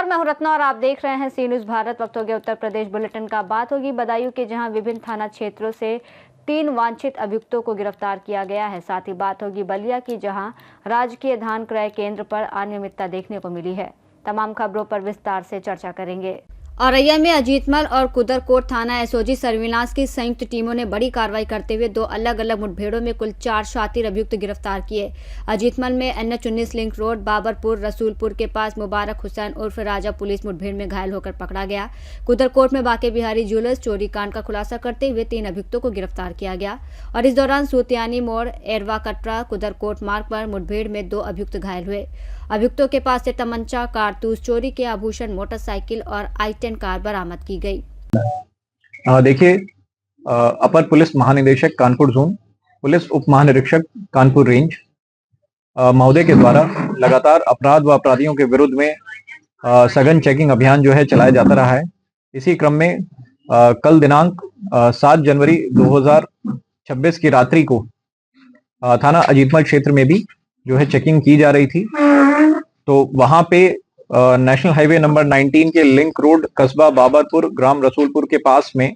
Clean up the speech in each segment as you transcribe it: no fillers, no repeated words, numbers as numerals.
नमस्कार, मैं हूं रत्ना और आप देख रहे हैं सी न्यूज़ भारत। वक्त हो गया उत्तर प्रदेश बुलेटिन का। बात होगी बदायूं के, जहां विभिन्न थाना क्षेत्रों से 3 वांछित अभियुक्तों को गिरफ्तार किया गया है। साथ ही बात होगी बलिया की, जहां राजकीय धान क्रय केंद्र पर अनियमितता देखने को मिली है। तमाम खबरों पर विस्तार से चर्चा करेंगे। औरैया में अजीतमल और कुदरकोट थाना एसओजी सर्विलांस की संयुक्त टीमों ने बड़ी कार्रवाई करते हुए 2 अलग अलग मुठभेड़ों में कुल 4 शातिर अभियुक्त गिरफ्तार किए। अजीतमल में NH-19 link road Babarpur Rasulpur के पास मुबारक हुसैन उर्फ राजा पुलिस मुठभेड़ में घायल होकर पकड़ा गया। कुदरकोट में बाके बिहारी ज्वेलर्स चोरी कांड का खुलासा करते हुए 3 अभियुक्तों को गिरफ्तार किया गया और इस दौरान सूतियानी मोड़ एरवा कटरा कुदरकोट मार्ग पर मुठभेड़ में 2 अभियुक्त घायल हुए। अभियुक्तों के पास से तमंचा, कारतूस, चोरी के आभूषण, मोटरसाइकिल और i10 कार बरामद की गई। देखिए, अपर पुलिस महानिदेशक कानपुर जोन, पुलिस उप महानिरीक्षक कानपुर रेंज महोदय के द्वारा लगातार अपराध व अपराधियों के विरुद्ध में सघन चेकिंग अभियान जो है चलाया जाता रहा है। इसी क्रम में कल दिनांक 7 जनवरी 2026 की रात्रि को थाना अजीतमल क्षेत्र में भी जो है चेकिंग की जा रही थी। तो वहां पे नेशनल हाईवे नंबर 19 के लिंक रोड कस्बा बाबरपुर ग्राम रसूलपुर के पास में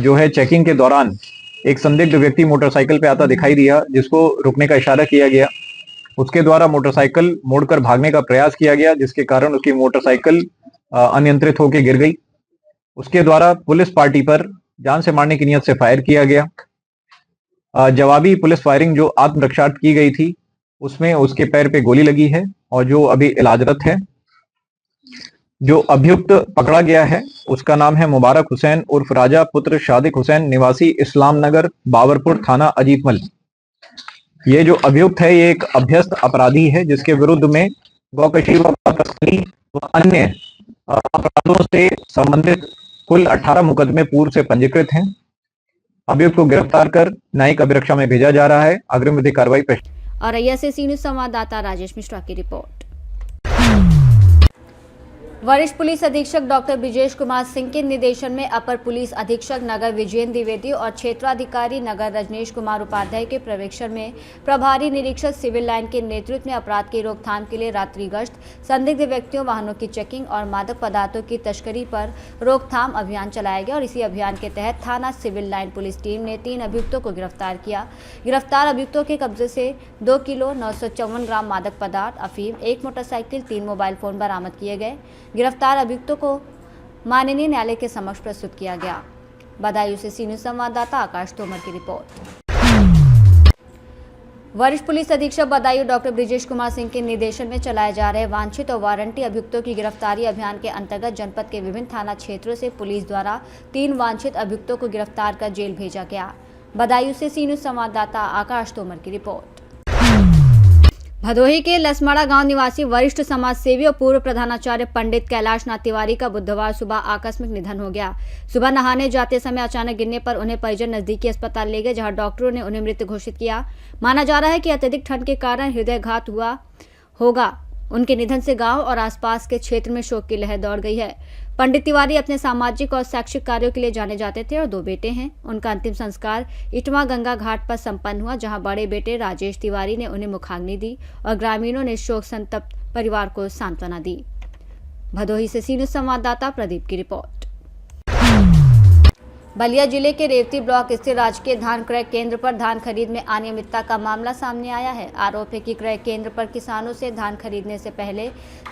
जो है चेकिंग के दौरान एक संदिग्ध व्यक्ति मोटरसाइकिल पे आता दिखाई दिया, जिसको रुकने का इशारा किया गया। उसके द्वारा मोटरसाइकिल मोड़कर भागने का प्रयास किया गया, जिसके कारण उसकी मोटरसाइकिल अनियंत्रित होकर गिर गई। उसके द्वारा पुलिस पार्टी पर जान से मारने की नियत से फायर किया गया। जवाबी पुलिस फायरिंग जो आत्मरक्षार्थ की गई थी, उसमें उसके पैर पे गोली लगी है और जो अभी इलाजरत है। जो अभियुक्त पकड़ा गया है उसका नाम है मुबारक हुसैन उर्फ राजा पुत्र शादिक हुसैन, निवासी इस्लाम नगर बाबरपुर थाना अजीतमल। ये जो अभियुक्त है ये एक अभ्यस्त अपराधी है, जिसके विरुद्ध में गौकशी व तस्करी व अन्य अपराधों से संबंधित कुल 18 मुकदमे पूर्व से पंजीकृत हैं। अभियुक्त को गिरफ्तार कर न्यायिक अभिरक्षा में भेजा जा रहा है। अग्रिम विधिक कार्रवाई। औरैया से सी न्यूज़ संवाददाता राजेश मिश्रा की रिपोर्ट। वरिष्ठ पुलिस अधीक्षक डॉक्टर ब्रिजेश कुमार सिंह के निर्देशन में अपर पुलिस अधीक्षक नगर विजयेंद्र द्विवेदी और क्षेत्राधिकारी नगर रजनीश कुमार उपाध्याय के पर्यवेक्षण में प्रभारी निरीक्षक सिविल लाइन के नेतृत्व में अपराध की रोकथाम के लिए रात्रि गश्त, संदिग्ध व्यक्तियों, वाहनों की चेकिंग और मादक पदार्थों की तस्करी पर रोकथाम अभियान चलाया गया और इसी अभियान के तहत थाना सिविल लाइन पुलिस टीम ने 3 अभियुक्तों को गिरफ्तार किया। गिरफ्तार अभियुक्तों के कब्जे से 2 किलो 954 ग्राम मादक पदार्थ, अफीम, 1 मोटरसाइकिल, 3 मोबाइल फोन बरामद किए गए। गिरफ्तार अभियुक्तों को माननीय न्यायालय के समक्ष प्रस्तुत किया गया। बदायूं से सी न्यूज़ संवाददाता आकाश तोमर की रिपोर्ट। वरिष्ठ पुलिस अधीक्षक बदायूं डॉक्टर ब्रिजेश कुमार सिंह के निर्देशन में चलाए जा रहे वांछित और वारंटी अभियुक्तों की गिरफ्तारी अभियान के अंतर्गत जनपद के विभिन्न थाना क्षेत्रों से पुलिस द्वारा 3 वांछित अभियुक्तों को गिरफ्तार कर जेल भेजा गया। बदायूं से सी न्यूज़ संवाददाता आकाश तोमर की रिपोर्ट। भदोही के लसमड़ा गांव निवासी वरिष्ठ समाज सेवी और पूर्व प्रधानाचार्य पंडित कैलाश नाथ तिवारी का बुधवार सुबह आकस्मिक निधन हो गया। सुबह नहाने जाते समय अचानक गिरने पर उन्हें परिजन नजदीकी अस्पताल ले गए, जहां डॉक्टरों ने उन्हें मृत घोषित किया। माना जा रहा है कि अत्यधिक ठंड के कारण हृदयघात हुआ होगा। उनके निधन से गांव और आसपास के क्षेत्र में शोक की लहर दौड़ गई है। पंडित तिवारी अपने सामाजिक और शैक्षिक कार्यों के लिए जाने जाते थे और 2 बेटे हैं। उनका अंतिम संस्कार इटवा गंगा घाट पर संपन्न हुआ, जहां बड़े बेटे राजेश तिवारी ने उन्हें मुखाग्नि दी और ग्रामीणों ने शोक संतप्त परिवार को सांत्वना दी। भदोही से सी न्यूज़ संवाददाता प्रदीप की रिपोर्ट। बलिया जिले के रेवती ब्लॉक स्थित राजकीय धान क्रय केंद्र पर धान खरीद में अनियमितता का मामला सामने आया है। आरोप है कि क्रय केंद्र पर किसानों से धान खरीदने से पहले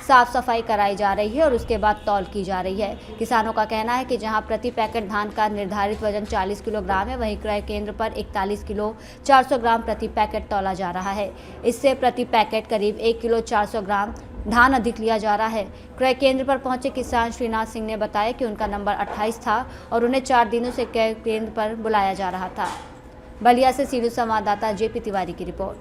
साफ सफाई कराई जा रही है और उसके बाद तौल की जा रही है। किसानों का कहना है कि जहां प्रति पैकेट धान का निर्धारित वजन 40 किलोग्राम है, वहीं क्रय केंद्र पर 41 किलो 400 ग्राम प्रति पैकेट तौला जा रहा है। इससे प्रति पैकेट करीब 1 किलो 400 ग्राम धान अधिक लिया जा रहा है। क्रय केंद्र पर पहुंचे किसान श्रीनाथ सिंह ने बताया कि उनका नंबर 28 था और उन्हें 4 दिनों से क्रय केंद्र पर बुलाया जा रहा था। बलिया से सी न्यूज़ संवाददाता जेपी तिवारी की रिपोर्ट।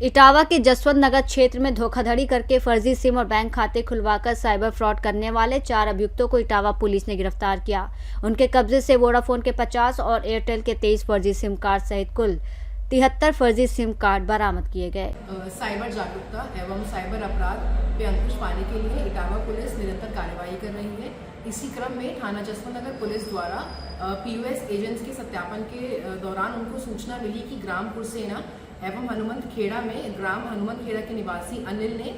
इटावा के जसवंत नगर क्षेत्र में धोखाधड़ी करके फर्जी सिम और बैंक खाते खुलवाकर साइबर फ्रॉड करने वाले 4 अभियुक्तों को इटावा पुलिस ने गिरफ्तार किया। उनके कब्जे से वोडाफोन के 50 और एयरटेल के 23 फर्जी सिम कार्ड सहित कुल 73 फर्जी सिम कार्ड बरामद किए गए। साइबर जागरूकता एवं साइबर अपराध पे अंकुश पाने के लिए इटावा पुलिस निरंतर कार्रवाई कर रही है। इसी क्रम में थाना जसवंत नगर पुलिस द्वारा POS एजेंट्स के सत्यापन के दौरान उनको सूचना मिली कि ग्राम पुरसेना एवं हनुमंत खेड़ा में ग्राम हनुमंत खेड़ा के निवासी अनिल ने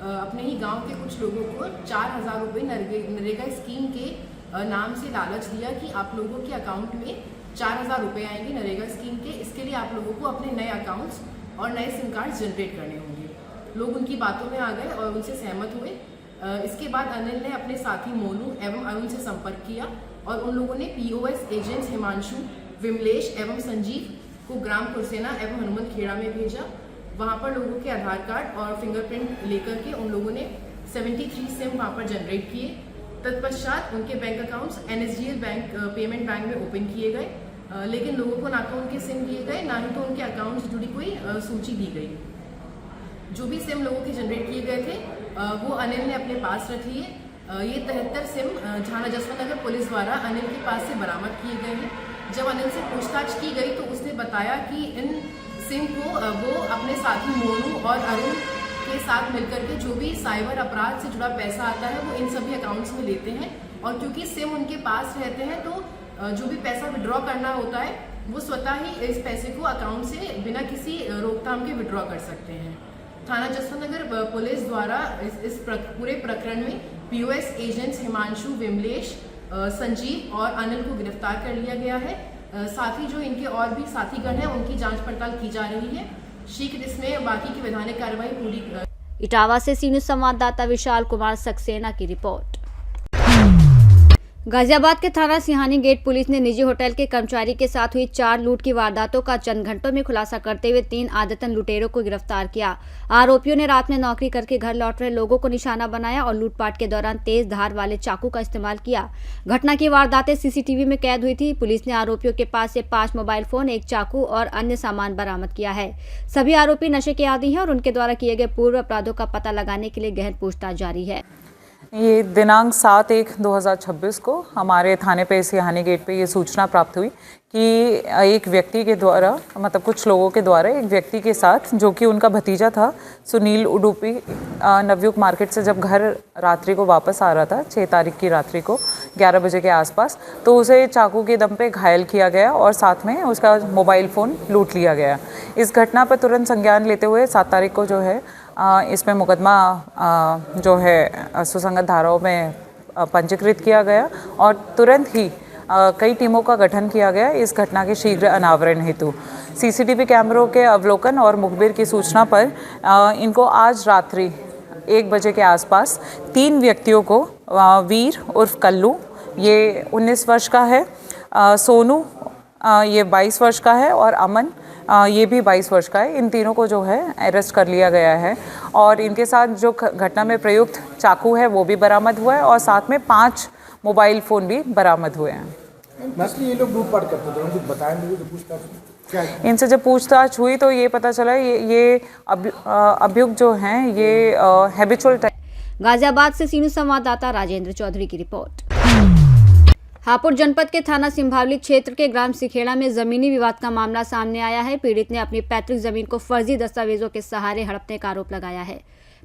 अपने ही गांव के कुछ लोगों को 4,000 रुपये नरेगा स्कीम के नाम से लालच दिया कि आप लोगों के अकाउंट में 4,000 रुपये आएंगे नरेगा स्कीम के। इसके लिए आप लोगों को अपने नए अकाउंट्स और नए सिम कार्ड जनरेट करने होंगे। लोग उनकी बातों में आ गए और उनसे सहमत हुए। इसके बाद अनिल ने अपने साथी मोनू एवं अरुण से संपर्क किया और उन लोगों ने POS एजेंट्स हिमांशु, विमलेश एवं संजीव को ग्राम कुरसेना एवं हनुमंत खेड़ा में भेजा। वहाँ पर लोगों के आधार कार्ड और फिंगरप्रिंट लेकर के उन लोगों ने 73 सिम वहाँ पर जनरेट किए। तत्पश्चात उनके bank accounts NSDL bank payment bank में ओपन किए गए, लेकिन लोगों को ना तो उनके सिम दिए गए, ना ही तो उनके अकाउंट से जुड़ी कोई सूची दी गई। जो भी सिम लोगों के जनरेट किए गए थे वो अनिल ने अपने पास रख लिए। ये 73 सिम झाना जसवंत नगर पुलिस द्वारा अनिल के पास से बरामद किए गए हैं। जब अनिल से पूछताछ की गई तो उसने बताया कि इन सिम को वो अपने साथी मोनू और अरुण के साथ मिलकर के जो भी साइबर अपराध से जुड़ा पैसा आता है वो इन सभी अकाउंट्स में लेते हैं, और क्योंकि सिम उनके पास रहते हैं तो जो भी पैसा विड्रॉ करना होता है वो स्वतः ही इस पैसे को अकाउंट से बिना किसी रोकथाम के विड्रॉ कर सकते हैं। थाना जसवंत नगर पुलिस द्वारा इस पूरे प्रकरण में POS एजेंट्स हिमांशु, विमलेश, संजीव और अनिल को गिरफ्तार कर लिया गया है। साथ ही जो इनके और भी साथीगण हैं उनकी जांच पड़ताल की जा रही है। शीघ्र इसमें बाकी की वैधानिक कार्रवाई पूरी। इटावा से सी न्यूज़ संवाददाता विशाल कुमार सक्सेना की रिपोर्ट। गाजियाबाद के थाना सिहानी गेट पुलिस ने निजी होटल के कर्मचारी के साथ हुई 4 लूट की वारदातों का चंद घंटों में खुलासा करते हुए 3 आदतन लुटेरों को गिरफ्तार किया। आरोपियों ने रात में नौकरी करके घर लौट रहे लोगों को निशाना बनाया और लूटपाट के दौरान तेज धार वाले चाकू का इस्तेमाल किया। घटना की वारदातें CCTV में कैद हुई थी। पुलिस ने आरोपियों के पास से 5 मोबाइल फोन, 1 चाकू और अन्य सामान बरामद किया है। सभी आरोपी नशे के आदी हैं और उनके द्वारा किए गए पूर्व अपराधों का पता लगाने के लिए गहन पूछताछ जारी है। ये दिनांक 7/1/2026 को हमारे थाने पे सिहानी गेट पे ये सूचना प्राप्त हुई कि एक व्यक्ति के द्वारा, मतलब कुछ लोगों के द्वारा एक व्यक्ति के साथ, जो कि उनका भतीजा था, सुनील उडुपी, नवयुग मार्केट से जब घर रात्रि को वापस आ रहा था 6 तारीख की रात्रि को 11 बजे के आसपास, तो उसे चाकू के दम पे घायल किया गया और साथ में उसका मोबाइल फ़ोन लूट लिया गया। इस घटना पर तुरंत संज्ञान लेते हुए 7 तारीख को जो है इसमें मुकदमा जो है सुसंगत धाराओं में पंजीकृत किया गया और तुरंत ही कई टीमों का गठन किया गया इस घटना के शीघ्र अनावरण हेतु। CCTV कैमरों के अवलोकन और मुखबिर की सूचना पर इनको आज रात्रि 1 बजे के आसपास 3 व्यक्तियों को, वीर उर्फ कल्लू, ये 19 वर्ष का है, सोनू ये 22 वर्ष का है और अमन ये भी 22 वर्ष का है, इन तीनों को जो है अरेस्ट कर लिया गया है और इनके साथ जो घटना में प्रयुक्त चाकू है वो भी बरामद हुआ है और साथ में 5 मोबाइल फ़ोन भी बरामद हुए हैं। ये लोग लूटपाट करते थे, उनको बताया नहीं तो पूछताछ क्या? इनसे जब पूछताछ हुई तो ये पता चला ये अभियुक्त जो हैं ये हैबिचुअल टाइप। गाजियाबाद से सी न्यूज़ संवाददाता राजेंद्र चौधरी की रिपोर्ट। हापुड़ जनपद के थाना सिंभावली क्षेत्र के ग्राम सिखेड़ा में जमीनी विवाद का मामला सामने आया है। पीड़ित ने अपनी पैतृक जमीन को फर्जी दस्तावेजों के सहारे हड़पने का आरोप लगाया है।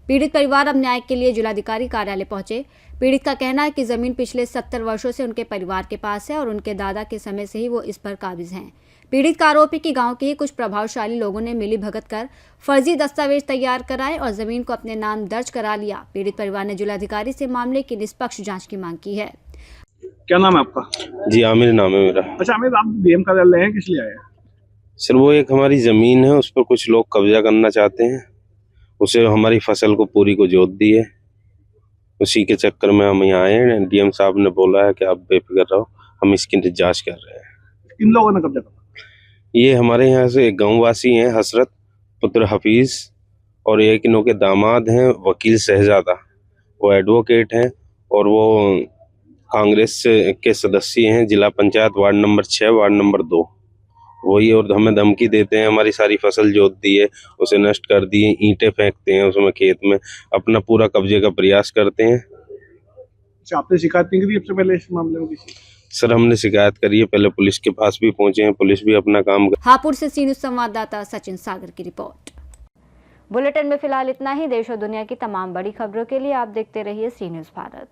पीड़ित परिवार अब न्याय के लिए जिलाधिकारी कार्यालय पहुंचे। पीड़ित का कहना है कि जमीन पिछले 70 वर्षों से उनके परिवार के पास है और उनके दादा के समय से ही वो इस पर काबिज हैं। पीड़ित का आरोप है कि गांव के ही कुछ प्रभावशाली लोगों ने मिली भगत कर फर्जी दस्तावेज तैयार कराए और जमीन को अपने नाम दर्ज करा लिया। पीड़ित परिवार ने जिलाधिकारी से मामले की निष्पक्ष जांच की मांग की है। क्या नाम है आपका? जी आमिर नाम है मेरा। अच्छा आमिर, आप DM कार्यालय हैं, किस लिए आए हैं? सर वो एक हमारी जमीन है, उस पर कुछ लोग कब्जा करना चाहते हैं, उसे हमारी फसल को पूरी को जोत दी है, उसी के चक्कर में हम यहाँ आए हैं। DM साहब ने बोला है कि आप बेफिक्र रहो, हम इसकी जांच कर रहे हैं। किन लोगों ने कब्जा करा? ये हमारे यहाँ से एक गाँव वासी हैं, हसरत पुत्र हफीज, और एक इनों के दामाद हैं वकील शहजादा, वो एडवोकेट हैं और वो कांग्रेस के सदस्य हैं, जिला panchayat ward number 6 ward number 2 वही, और हमें धमकी देते हैं, हमारी सारी फसल जोत दी है, उसे नष्ट कर दिए, ईंटें फेंकते हैं उसमें खेत में, अपना पूरा कब्जे का प्रयास करते हैं। अच्छा, आपने शिकायत नहीं की सबसे पहले इस मामले में किसी? सर हमने शिकायत करी है, पहले पुलिस के पास भी पहुंचे हैं, पुलिस भी अपना काम कर। हापुड़ से सी न्यूज़ संवाददाता सचिन सागर की रिपोर्ट। बुलेटिन में फिलहाल इतना ही। देश और दुनिया की तमाम बड़ी खबरों के लिए आप देखते रहिए सी न्यूज़ भारत।